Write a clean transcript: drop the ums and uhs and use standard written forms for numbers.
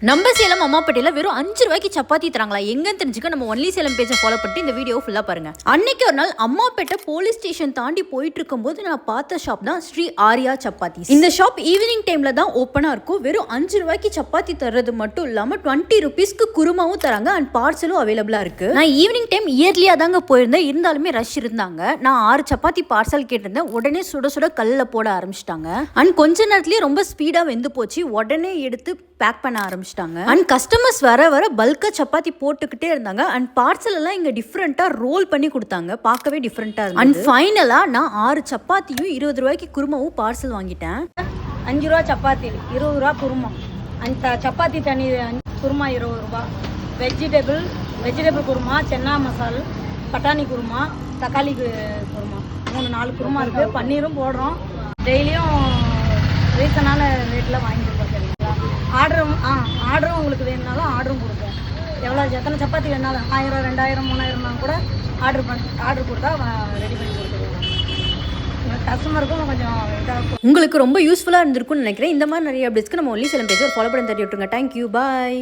நம்ம சேலம் அம்மாப்பேட்டையில வெறும் 5 ரூபாய்க்கு சப்பாத்தி தராங்களா எங்கன்னு தெரிஞ்சுக்க நம்ம ஒன்லி சேலம் பேஜை ஃபாலோ பண்ணிட்டு இந்த வீடியோ ஃபுல்லா பாருங்க. அன்னைக்கு ஒரு நாள் அம்மாப்பேட்டை போலீஸ் ஸ்டேஷன் தாண்டி போயிட்டு இருக்கும்போது நான் பார்த்த ஷாப் தான் ஸ்ரீ ஆர்யா சப்பாத்தி. இந்த ஷாப் ஈவினிங் டைம்ல தான் ஓப்பனா இருக்கும். வெறும் 5 ரூபாய்க்கு சப்பாத்தி தர்றது மட்டும் இல்லாம 20 ருபீஸ்க்கு குருமாவும் தராங்க அண்ட் பார்சலும் அவைலபிளா இருக்கு. நான் ஈவினிங் டைம் இயர்லியா தாங்க போயிருந்தேன், இருந்தாலுமே ரஷ் இருந்தாங்க. நான் 6 சப்பாத்தி பார்சல் கேட்டிருந்தேன், உடனே சுட சுட கல்ல போட ஆரம்பிச்சிட்டாங்க. அண்ட் கொஞ்ச நேரத்திலேயே ரொம்ப ஸ்பீடா வெந்து போச்சு, உடனே எடுத்து பேக் பண்ண ஆரம்பிச்சிட்டாங்க. அண்ட் கஸ்டமர்ஸ் வர வர பல்கா சப்பாத்தி போட்டுக்கிட்டே இருந்தாங்க. அண்ட் பார்சல் எல்லாம் இங்க டிஃப்ரெண்டா ரோல் பண்ணி கொடுத்தாங்க, பார்க்கவே டிஃப்ரெண்டா இருந்துச்சு. அண்ட் ஃபைனலா நான் 6 சப்பாத்தியும் 20 ரூபாய்க்கு குருமாவும் பார்சல் வாங்கிட்டேன். 5 ரூபா சப்பாத்தி, 20 ரூபா குருமா. அந்த சப்பாத்தி தனி குருமா 20 ரூபா. வெஜிடபிள் குருமா, சென்னா மசால், பட்டாணி குருமா, தக்காளி குருமா, 3-4 குருமா இருக்கு. பன்னீரும் போடுறோம். டெய்லியும் ரீசனான ரேட்டில் வாங்கிட்டு இருக்கோம். சரிங்களா? ஆர்டரும் உங்களுக்கு வேணுனாலும் ஆர்டரும் கொடுப்போம். எத்தனை சப்பாத்தி வேணாலும் 1000, 2000, 3000 கூட ஆர்டர் கொடுத்தா ரெடி பண்ணி கொடுத்துருவோம். கஸ்டமருக்கும் கொஞ்சம் இதாக உங்களுக்கு ரொம்ப யூஸ்ஃபுல்லாக இருந்திருக்கும்னு நினைக்கிறேன். இந்த மாதிரி நிறைய அப்டேட்ஸ்க்கு நம்ம ஒன்லி சேலம் பேஜ் ஃபாலோ பண்ணி தட்டி விட்டுருங்க. தேங்க்யூ, பாய்.